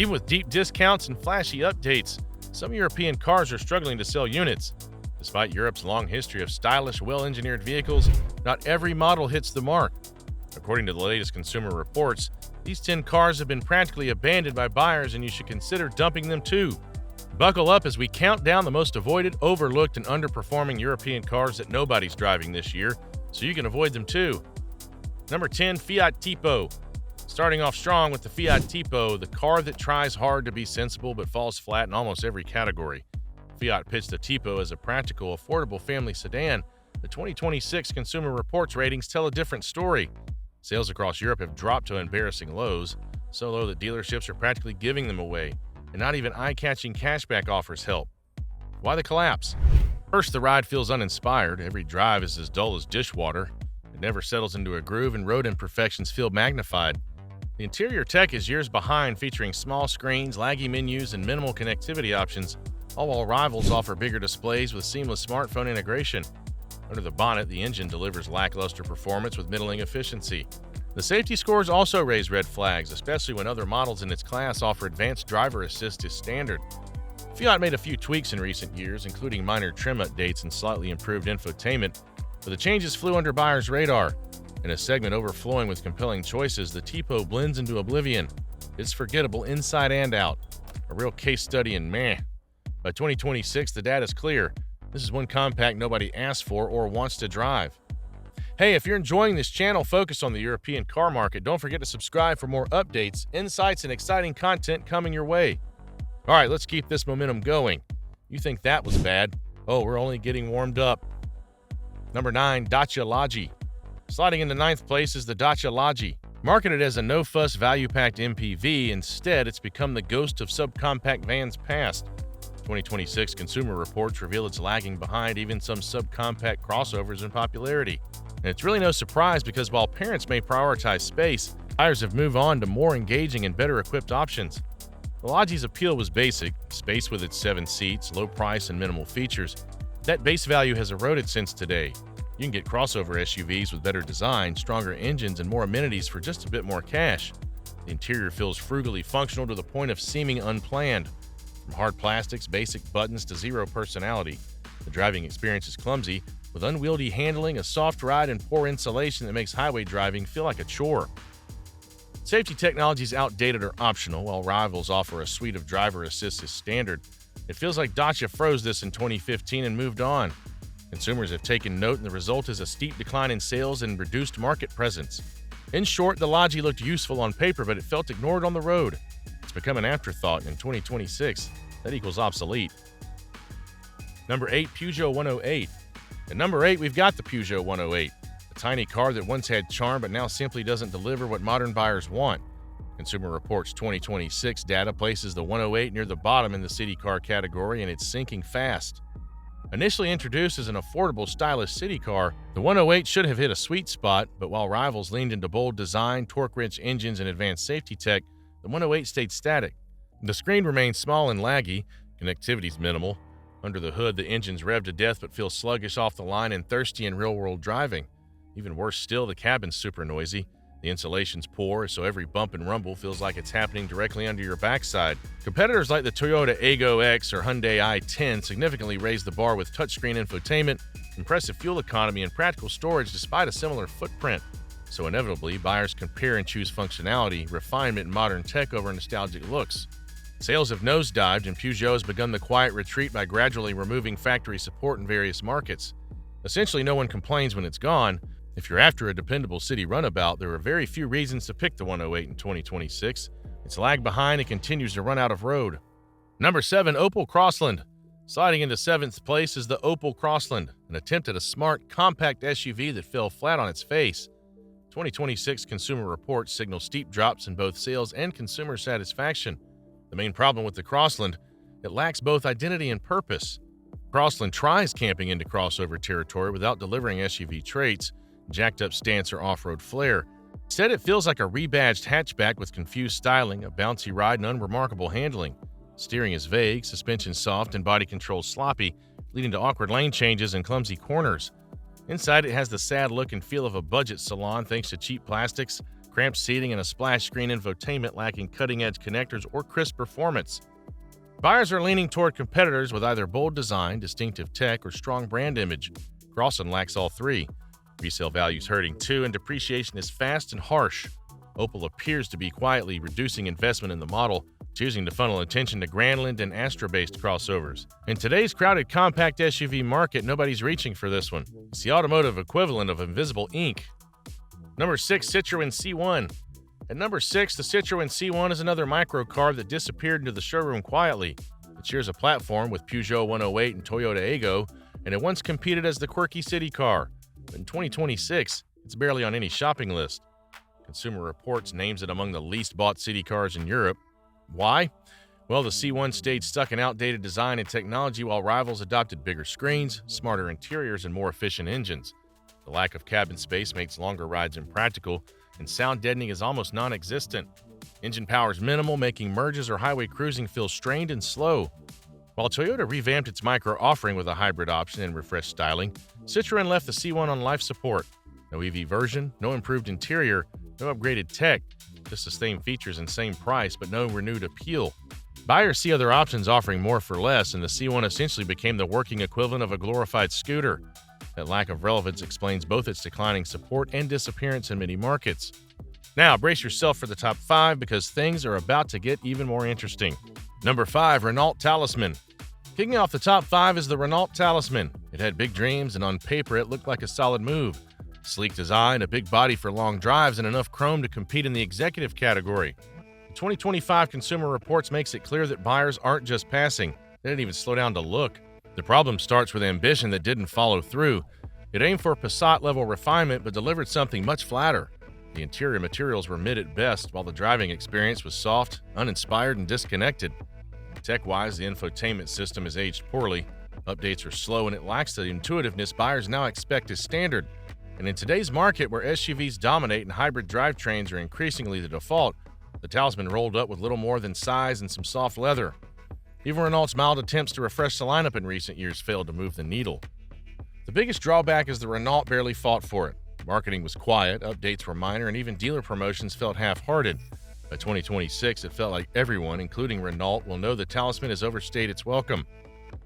Even with deep discounts and flashy updates, some European cars are struggling to sell units. Despite Europe's long history of stylish, well-engineered vehicles, not every model hits the mark. According to the latest Consumer Reports, these 10 cars have been practically abandoned by buyers, and you should consider dumping them too. Buckle up as we count down the most avoided, overlooked, and underperforming European cars that nobody's driving this year, so you can avoid them too. Number 10, Fiat Tipo. Starting off strong with the Fiat Tipo, the car that tries hard to be sensible but falls flat in almost every category. Fiat pitched the Tipo as a practical, affordable family sedan. The 2026 Consumer Reports ratings tell a different story. Sales across Europe have dropped to embarrassing lows, so low that dealerships are practically giving them away, and not even eye-catching cashback offers help. Why the collapse? First, the ride feels uninspired. Every drive is as dull as dishwater. It never settles into a groove, and road imperfections feel magnified. The interior tech is years behind, featuring small screens, laggy menus, and minimal connectivity options, all while rivals offer bigger displays with seamless smartphone integration. Under the bonnet, the engine delivers lackluster performance with middling efficiency. The safety scores also raise red flags, especially when other models in its class offer advanced driver assist as standard. Fiat made a few tweaks in recent years, including minor trim updates and slightly improved infotainment, but the changes flew under buyers' radar. In a segment overflowing with compelling choices, the Tipo blends into oblivion. It's forgettable inside and out. A real case study in meh. By 2026, the data's clear. This is one compact nobody asked for or wants to drive. Hey, if you're enjoying this channel focused on the European car market, don't forget to subscribe for more updates, insights, and exciting content coming your way. All right, let's keep this momentum going. You think that was bad? Oh, we're only getting warmed up. Number 9, Dacia Logi. Sliding into 9th place is the Dacia Logi. Marketed as a no-fuss, value-packed MPV, instead it's become the ghost of subcompact vans past. 2026 Consumer Reports reveal it's lagging behind even some subcompact crossovers in popularity. And it's really no surprise because while parents may prioritize space, buyers have moved on to more engaging and better equipped options. The Logi's appeal was basic: space with its 7 seats, low price, and minimal features. That base value has eroded since today. You can get crossover SUVs with better design, stronger engines, and more amenities for just a bit more cash. The interior feels frugally functional to the point of seeming unplanned. From hard plastics, basic buttons, to zero personality, the driving experience is clumsy, with unwieldy handling, a soft ride, and poor insulation that makes highway driving feel like a chore. Safety technology is outdated or optional, while rivals offer a suite of driver assist as standard. It feels like Dacia froze this in 2015 and moved on. Consumers have taken note, and the result is a steep decline in sales and reduced market presence. In short, the Logi looked useful on paper, but it felt ignored on the road. It's become an afterthought, and in 2026, that equals obsolete. Number 8, Peugeot 108. At number 8, we've got the Peugeot 108, a tiny car that once had charm but now simply doesn't deliver what modern buyers want. Consumer Reports 2026 data places the 108 near the bottom in the city car category, and it's sinking fast. Initially introduced as an affordable, stylish city car, the 108 should have hit a sweet spot, but while rivals leaned into bold design, torque-rich engines, and advanced safety tech, the 108 stayed static. The screen remains small and laggy, connectivity's minimal. Under the hood, the engine's revved to death but feels sluggish off the line and thirsty in real-world driving. Even worse still, the cabin's super noisy. The insulation's poor, so every bump and rumble feels like it's happening directly under your backside. Competitors like the Toyota Aygo X or Hyundai i10 significantly raised the bar with touchscreen infotainment, impressive fuel economy, and practical storage despite a similar footprint. So inevitably, buyers compare and choose functionality, refinement, and modern tech over nostalgic looks. Sales have nosedived, and Peugeot has begun the quiet retreat by gradually removing factory support in various markets. Essentially, no one complains when it's gone. If you're after a dependable city runabout, there are very few reasons to pick the 108 in 2026. It's lagged behind and continues to run out of road. Number 7, Opel Crossland. Sliding into 7th place is the Opel Crossland, an attempt at a smart, compact SUV that fell flat on its face. 2026 Consumer Reports signal steep drops in both sales and consumer satisfaction. The main problem with the Crossland, it lacks both identity and purpose. Crossland tries camping into crossover territory without delivering SUV traits, jacked up stance, or off-road flair. Instead, it feels like a rebadged hatchback with confused styling, a bouncy ride, and unremarkable handling. Steering is vague, suspension soft, and body control sloppy, leading to awkward lane changes and clumsy corners. Inside, it has the sad look and feel of a budget salon thanks to cheap plastics, cramped seating and a splash screen infotainment lacking cutting-edge connectors or crisp performance. Buyers are leaning toward competitors with either bold design, distinctive tech, or strong brand image. Crosson lacks all three. Resale value is hurting too, and depreciation is fast and harsh. Opel appears to be quietly reducing investment in the model, choosing to funnel attention to Grandland and Astra-based crossovers. In today's crowded compact SUV market, nobody's reaching for this one. It's the automotive equivalent of invisible ink. Number 6, Citroën C1. At number 6, the Citroën C1 is another microcar that disappeared into the showroom quietly. It shares a platform with Peugeot 108 and Toyota Aygo, and it once competed as the quirky city car. But in 2026, it's barely on any shopping list. Consumer Reports names it among the least bought city cars in Europe. Why? Well, the C1 stayed stuck in outdated design and technology while rivals adopted bigger screens, smarter interiors, and more efficient engines. The lack of cabin space makes longer rides impractical, and sound deadening is almost non-existent. Engine power is minimal, making merges or highway cruising feel strained and slow. While Toyota revamped its micro offering with a hybrid option and refreshed styling, Citroën left the C1 on life support. No EV version, no improved interior, no upgraded tech, just the same features and same price, but no renewed appeal. Buyers see other options offering more for less, and the C1 essentially became the working equivalent of a glorified scooter. That lack of relevance explains both its declining support and disappearance in many markets. Now, brace yourself for the top 5 because things are about to get even more interesting. Number 5, Renault Talisman. Kicking off the top 5 is the Renault Talisman. It had big dreams, and on paper it looked like a solid move. Sleek design, a big body for long drives, and enough chrome to compete in the executive category. The 2025 Consumer Reports makes it clear that buyers aren't just passing. They didn't even slow down to look. The problem starts with ambition that didn't follow through. It aimed for Passat-level refinement but delivered something much flatter. The interior materials were mid at best, while the driving experience was soft, uninspired, and disconnected. Tech-wise, the infotainment system has aged poorly. Updates are slow, and it lacks the intuitiveness buyers now expect as standard. And in today's market, where SUVs dominate and hybrid drivetrains are increasingly the default, the Talisman rolled up with little more than size and some soft leather. Even Renault's mild attempts to refresh the lineup in recent years failed to move the needle. The biggest drawback is the Renault barely fought for it. Marketing was quiet, updates were minor, and even dealer promotions felt half-hearted. By 2026, it felt like everyone, including Renault, will know the Talisman has overstayed its welcome.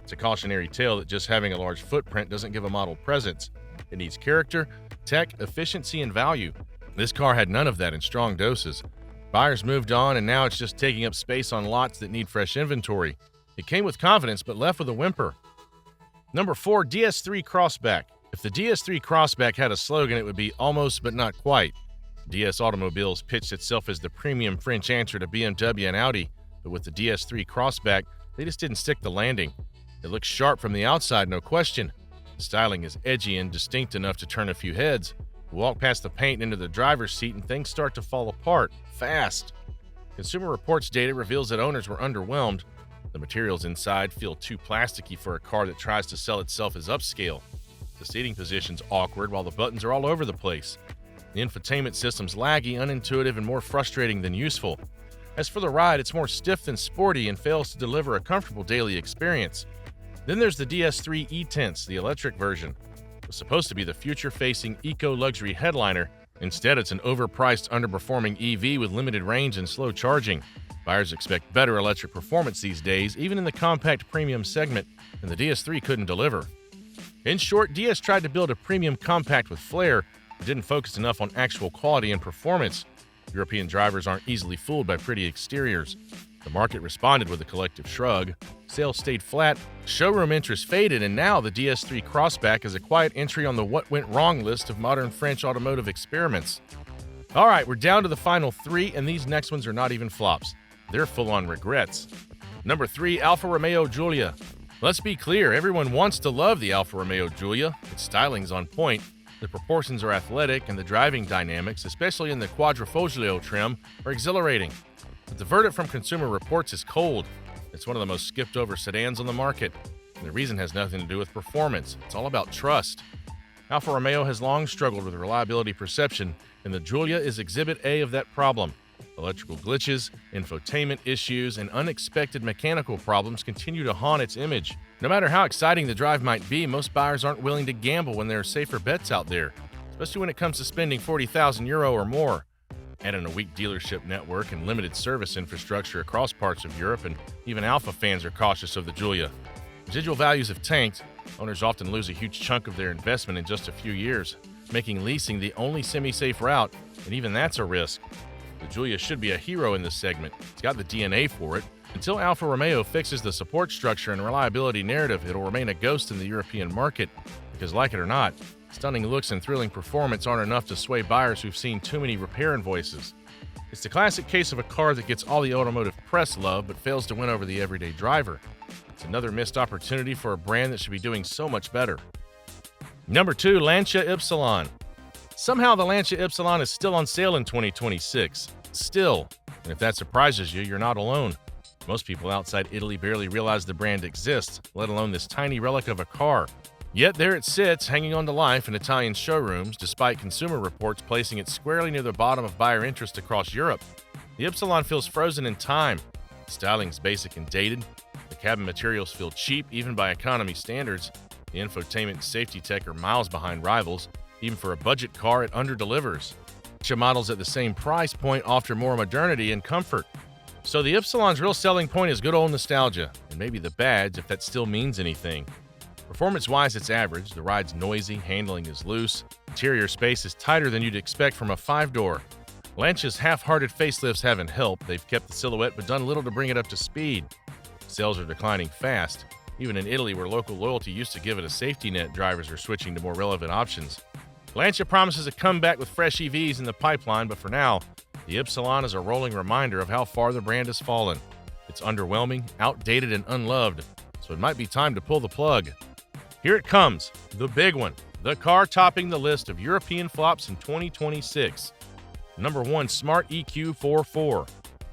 It's a cautionary tale that just having a large footprint doesn't give a model presence. It needs character, tech, efficiency, and value. This car had none of that in strong doses. Buyers moved on, and now it's just taking up space on lots that need fresh inventory. It came with confidence, but left with a whimper. Number 4, DS3 Crossback. If the DS3 Crossback had a slogan, it would be almost but not quite. DS Automobiles pitched itself as the premium French answer to BMW and Audi, but with the DS3 Crossback, they just didn't stick the landing. It looks sharp from the outside, no question. The styling is edgy and distinct enough to turn a few heads. Walk past the paint into the driver's seat and things start to fall apart, fast. Consumer Reports data reveals that owners were underwhelmed. The materials inside feel too plasticky for a car that tries to sell itself as upscale. The seating position's awkward while the buttons are all over the place. The infotainment system's laggy, unintuitive, and more frustrating than useful. As for the ride, it's more stiff than sporty and fails to deliver a comfortable daily experience. Then there's the DS3 E-Tense, the electric version. It was supposed to be the future-facing eco-luxury headliner. Instead, it's an overpriced, underperforming EV with limited range and slow charging. Buyers expect better electric performance these days, even in the compact premium segment, and the DS3 couldn't deliver. In short, DS tried to build a premium compact with flair, but didn't focus enough on actual quality and performance. European drivers aren't easily fooled by pretty exteriors. The market responded with a collective shrug. Sales stayed flat, showroom interest faded, and now the DS3 Crossback is a quiet entry on the what went wrong list of modern French automotive experiments. All right, we're down to the final 3, and these next ones are not even flops. They're full-on regrets. Number 3, Alfa Romeo Giulia. Let's be clear, everyone wants to love the Alfa Romeo Giulia. Its styling's on point, the proportions are athletic, and the driving dynamics, especially in the Quadrifoglio trim, are exhilarating. But the verdict from Consumer Reports is cold. It's one of the most skipped-over sedans on the market, and the reason has nothing to do with performance. It's all about trust. Alfa Romeo has long struggled with reliability perception, and the Giulia is Exhibit A of that problem. Electrical glitches, infotainment issues, and unexpected mechanical problems continue to haunt its image. No matter how exciting the drive might be, most buyers aren't willing to gamble when there are safer bets out there, especially when it comes to spending €40,000 or more. Add in a weak dealership network and limited service infrastructure across parts of Europe, and even Alfa fans are cautious of the Giulia. Residual values have tanked. Owners often lose a huge chunk of their investment in just a few years, making leasing the only semi-safe route, and even that's a risk. The Giulia should be a hero in this segment. It's got the DNA for it. Until Alfa Romeo fixes the support structure and reliability narrative, it'll remain a ghost in the European market, because like it or not, stunning looks and thrilling performance aren't enough to sway buyers who've seen too many repair invoices. It's the classic case of a car that gets all the automotive press love but fails to win over the everyday driver. It's another missed opportunity for a brand that should be doing so much better. Number 2, Lancia Ypsilon. Somehow the Lancia Ypsilon is still on sale in 2026. Still. And if that surprises you, you're not alone. Most people outside Italy barely realize the brand exists, let alone this tiny relic of a car. Yet there it sits, hanging on to life in Italian showrooms, despite Consumer Reports placing it squarely near the bottom of buyer interest across Europe. The Ypsilon feels frozen in time. The styling's basic and dated. The cabin materials feel cheap, even by economy standards. The infotainment and safety tech are miles behind rivals. Even for a budget car, it underdelivers. Lancia models at the same price point offer more modernity and comfort. So the Ypsilon's real selling point is good old nostalgia, and maybe the badge if that still means anything. Performance-wise, it's average. The ride's noisy, handling is loose, interior space is tighter than you'd expect from a 5-door. Lancia's half-hearted facelifts haven't helped. They've kept the silhouette but done little to bring it up to speed. Sales are declining fast. Even in Italy, where local loyalty used to give it a safety net, drivers are switching to more relevant options. Lancia promises a comeback with fresh EVs in the pipeline, but for now, the Ypsilon is a rolling reminder of how far the brand has fallen. It's underwhelming, outdated, and unloved, so it might be time to pull the plug. Here it comes, the big one, the car topping the list of European flops in 2026. Number 1, Smart EQ 4.4.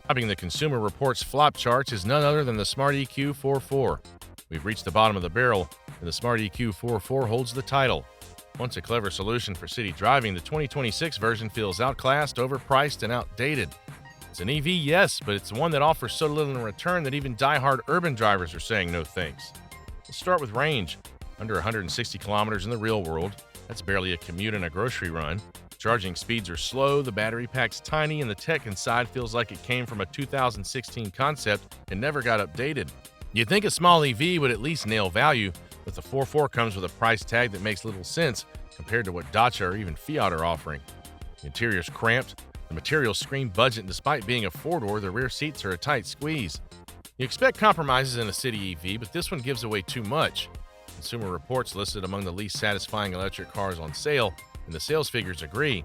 Topping the Consumer Reports flop charts is none other than the Smart EQ 4.4. We've reached the bottom of the barrel, and the Smart EQ 4.4 holds the title. Once a clever solution for city driving, the 2026 version feels outclassed, overpriced, and outdated. It's an EV, yes, but it's one that offers so little in return that even die-hard urban drivers are saying no thanks. Let's start with range. Under 160 kilometers in the real world, that's barely a commute and a grocery run. Charging speeds are slow, the battery pack's tiny, and the tech inside feels like it came from a 2016 concept and never got updated. You'd think a small EV would at least nail value, but the 4.4 comes with a price tag that makes little sense compared to what Dacia or even Fiat are offering. The interior's cramped, the materials scream budget, and despite being a 4-door, the rear seats are a tight squeeze. You expect compromises in a city EV, but this one gives away too much. Consumer Reports listed among the least satisfying electric cars on sale, and the sales figures agree.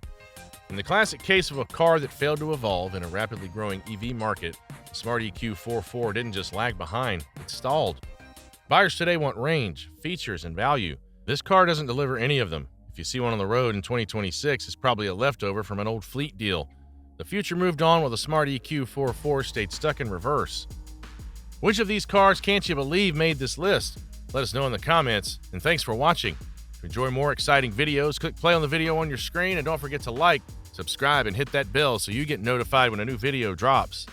In the classic case of a car that failed to evolve in a rapidly growing EV market, the Smart EQ 4.4 didn't just lag behind, it stalled. Buyers today want range, features, and value. This car doesn't deliver any of them. If you see one on the road in 2026, it's probably a leftover from an old fleet deal. The future moved on while the Smart EQ 4.4 stayed stuck in reverse. Which of these cars can't you believe made this list? Let us know in the comments, and thanks for watching. To enjoy more exciting videos, click play on the video on your screen, and don't forget to like, subscribe, and hit that bell so you get notified when a new video drops.